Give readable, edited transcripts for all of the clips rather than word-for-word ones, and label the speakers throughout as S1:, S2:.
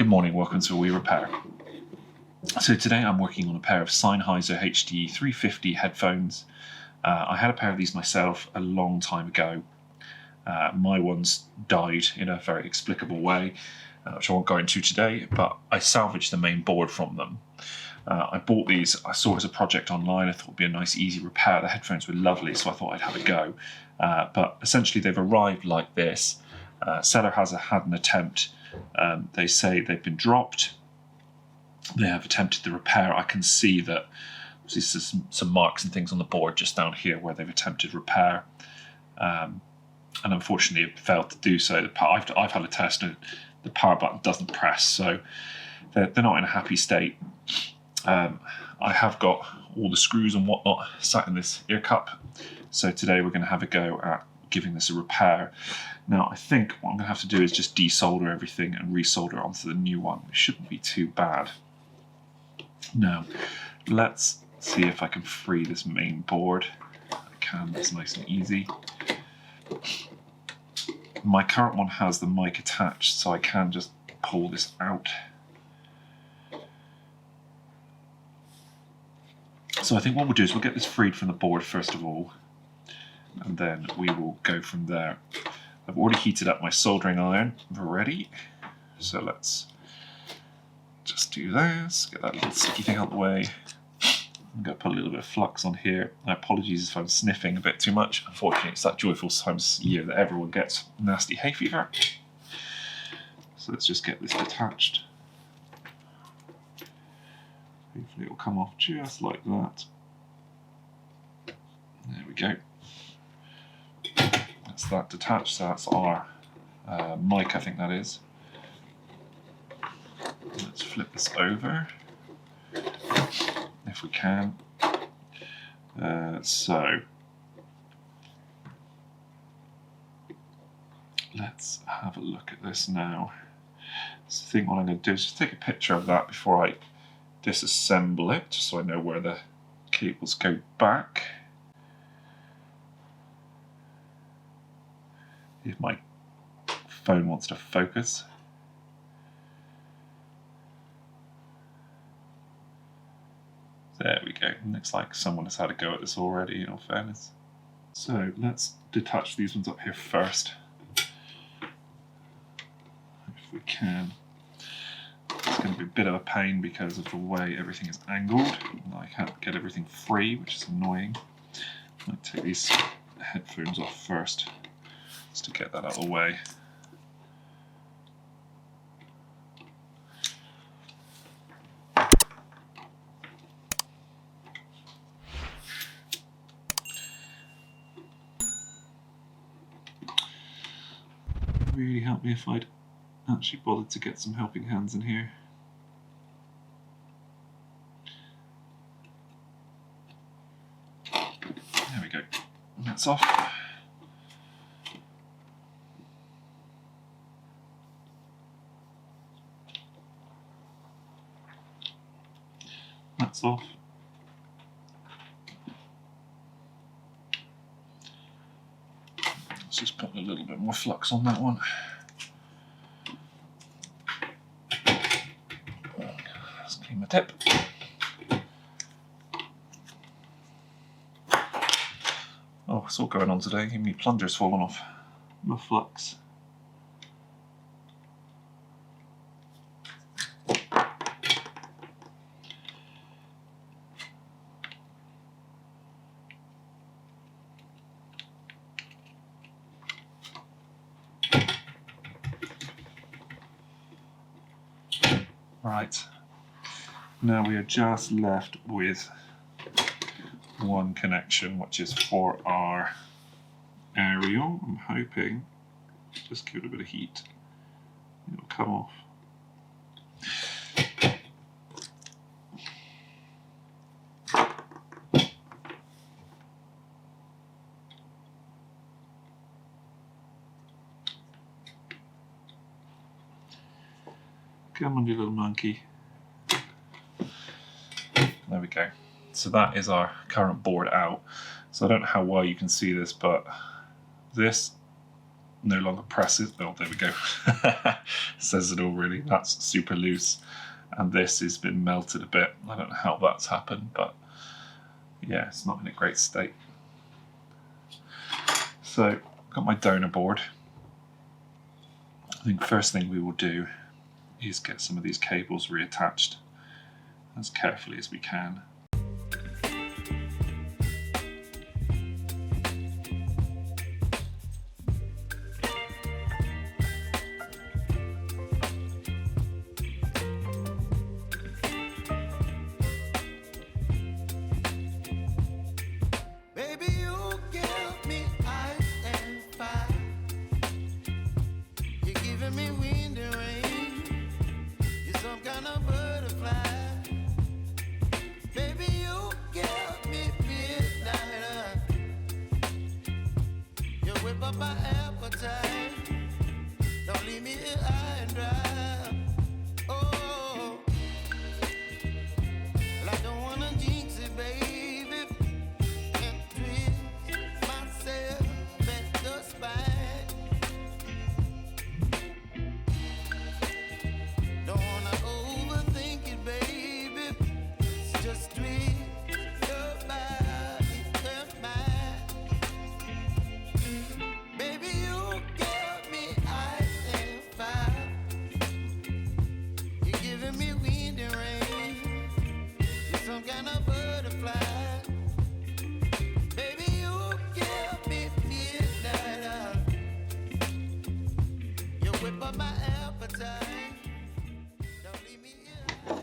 S1: morning, welcome to a wee repair. So today I'm working on a pair of Sennheiser HD 350 headphones. I had a pair of these myself a long time ago. My ones died in a very explicable way, which I won't go into today, but I salvaged the main board from them. I bought these, I saw it as a project online. I thought it would be a nice easy repair. The headphones were lovely, so I thought I'd have a go. But essentially they've arrived like this. Seller had an attempt. They say they've been dropped. They have attempted the repair. I can see that there's some marks and things on the board just down here where they've attempted repair. And unfortunately it failed to do so. I've had a test and the power button doesn't press, so they're not in a happy state. I have got all the screws and whatnot sat in this ear cup, so today we're going to have a go at giving this a repair. Now I think what I'm going to have to do is just desolder everything and resolder onto the new one. It shouldn't be too bad. Now let's see if I can free this main board. I can, that's nice and easy. My current one has the mic attached, so I can just pull this out. So I think what we'll do is we'll get this freed from the board first of all, and then we will go from there. I've already heated up my soldering iron already, so let's just do this, get that little sticky thing out of the way. I'm going to put a little bit of flux on here. My apologies if I'm sniffing a bit too much. Unfortunately, it's that joyful time of year that everyone gets nasty hay fever. So let's just get this detached. Hopefully it will come off just like that. There we go. That's that detached, so that's our mic, I think that is. Let's flip this over, if we can. So let's have a look at this now. So I think what I'm going to do is just take a picture of that before I disassemble it, just so I know where the cables go back. If my phone wants to focus. There we go. Looks like someone has had a go at this already, in all fairness. So let's detach these ones up here first, if we can. It's going to be a bit of a pain because of the way everything is angled. I can't get everything free, which is annoying. I'm going to take these headphones off first, just to get that out of the way. Really help me if I'd actually bothered to get some helping hands in here. There we go. That's off. That's off. Let's just put a little bit more flux on that one. Let's clean my tip. Oh, it's all going on today. Even my plunger's fallen off. My flux. Right, now we are just left with one connection, which is for our aerial. I'm hoping, just give it a bit of heat, it'll come off. Come on, you little monkey. There we go. So that is our current board out. So I don't know how well you can see this, but this no longer presses. Oh, there we go. Says it all really. That's super loose. And this has been melted a bit. I don't know how that's happened, but yeah, it's not in a great state. So, I've got my donor board. I think first thing we will do is get some of these cables reattached as carefully as we can.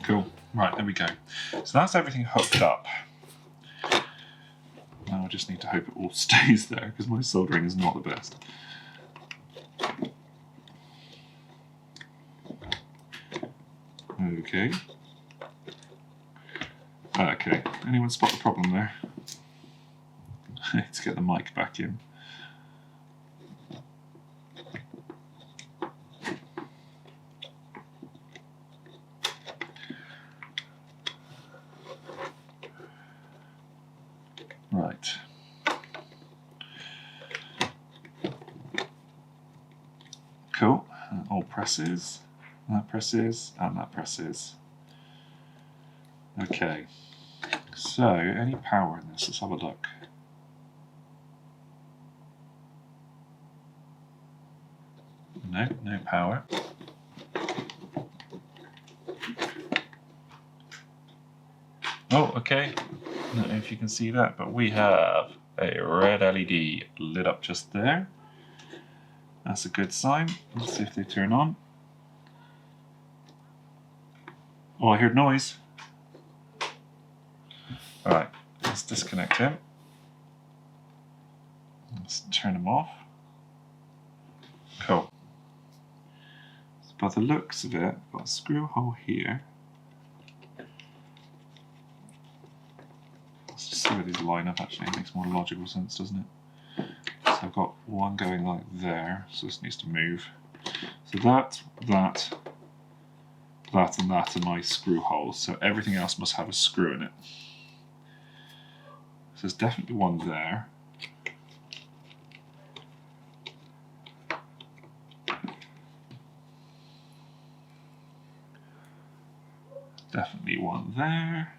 S1: Cool. Right, there we go. So that's everything hooked up. Now I just need to hope it all stays there because my soldering is not the best. Okay. Okay. Anyone spot the problem there? Let's get the mic back in. Right. Cool. All presses. That presses, and that presses. Okay. So, any power in this? Let's have a look. No, no power. Oh, okay. I don't know if you can see that, but we have a red LED lit up just there. That's a good sign. Let's see if they turn on. Oh, I heard noise. Alright, let's disconnect him. Let's turn him off. Cool. So by the looks of it, I've got a screw hole here. Let's just see where these line up actually. It makes more logical sense, doesn't it? So I've got one going like there, so this needs to move. So that, and that are my screw holes. So everything else must have a screw in it. So there's definitely one there. Definitely one there.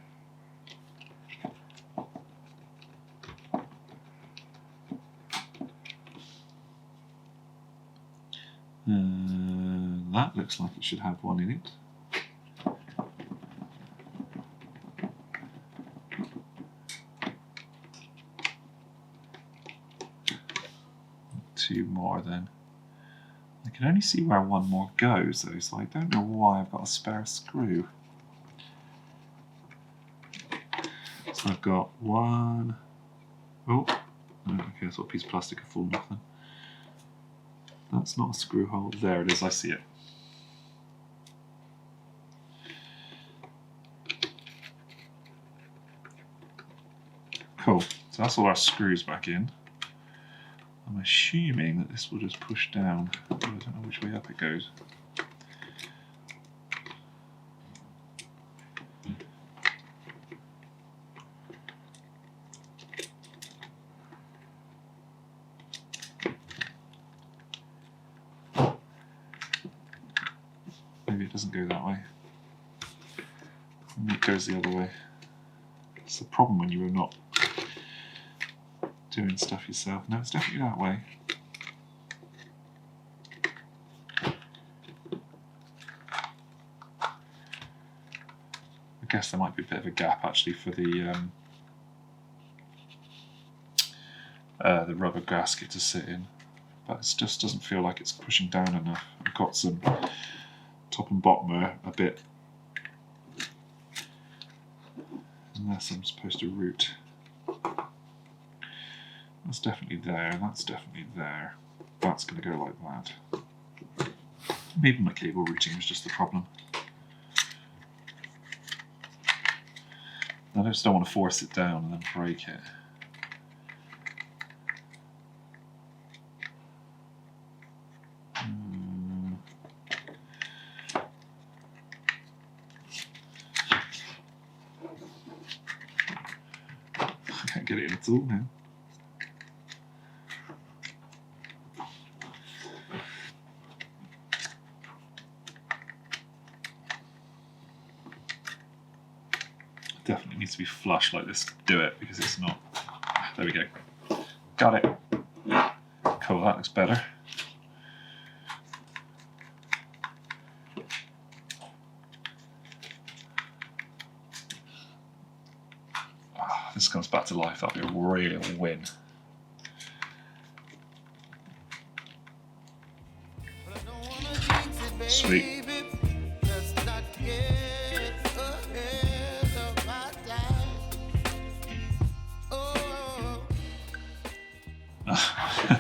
S1: That looks like it should have one in it. Two more then. I can only see where one more goes though, so I don't know why I've got a spare screw. So I've got one. Oh, okay, that's what a piece of plastic could fall off then. That's not a screw hole. There it is, I see it. Cool, so that's all our screws back in. I'm assuming that this will just push down. I don't know which way up it goes. doesn't go that way. And it goes the other way. It's the problem when you are not doing stuff yourself. No, it's definitely that way. I guess there might be a bit of a gap actually for the rubber gasket to sit in, but it just doesn't feel like it's pushing down enough. I've got some top and bottom a bit, unless I'm supposed to route. That's definitely there, that's definitely there. That's going to go like that. Maybe my cable routing was just the problem. I just don't want to force it down and then break it. I can't get it in at all now. Definitely needs to be flush like this to do it, because it's not. There we go. Got it. Cool, that looks better. Oh, this comes back to life. That'll be a real win. Sweet.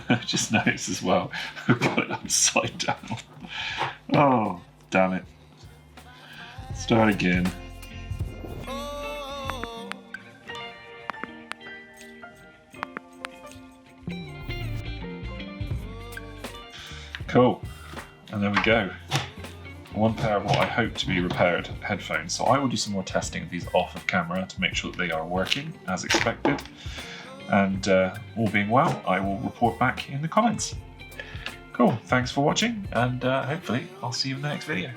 S1: I just noticed as well, I've got it upside down. Oh, damn it. Start again. Cool. And there we go. One pair of what I hope to be repaired headphones. So I will do some more testing of these off of camera to make sure that they are working as expected. And all being well, I will report back in the comments. Cool, thanks for watching, and hopefully I'll see you in the next video.